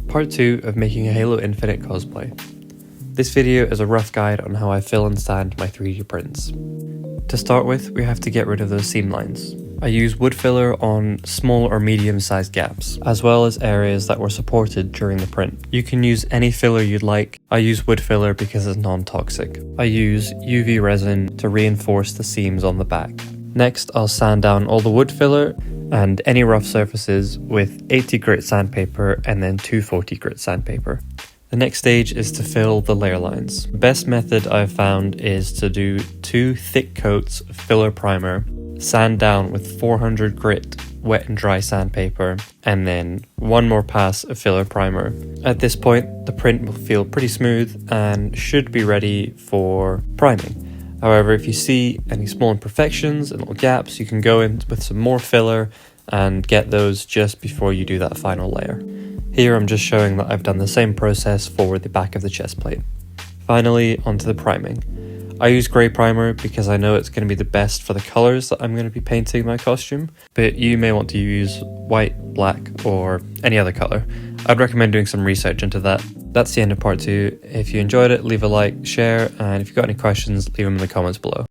Part 2 of making a Halo Infinite cosplay. This video is a rough guide on how I fill and sand my 3D prints. To start with, we have to get rid of those seam lines. I use wood filler on small or medium sized gaps, as well as areas that were supported during the print. You can use any filler you'd like. I use wood filler because it's non-toxic. I use UV resin to reinforce the seams on the back. Next, I'll sand down all the wood filler and any rough surfaces with 80 grit sandpaper and then 240 grit sandpaper. The next stage is to fill the layer lines. The best method I've found is to do 2 thick coats of filler primer, sand down with 400 grit wet and dry sandpaper, and then 1 more pass of filler primer. At this point, the print will feel pretty smooth and should be ready for priming. However, if you see any small imperfections and little gaps, you can go in with some more filler and get those just before you do that final layer. Here I'm just showing that I've done the same process for the back of the chest plate. Finally, onto the priming. I use grey primer because I know it's going to be the best for the colours that I'm going to be painting my costume, but you may want to use white, black, or any other colour. I'd recommend doing some research into that. That's the end of part 2. If you enjoyed it, leave a like, share, and if you've got any questions, leave them in the comments below.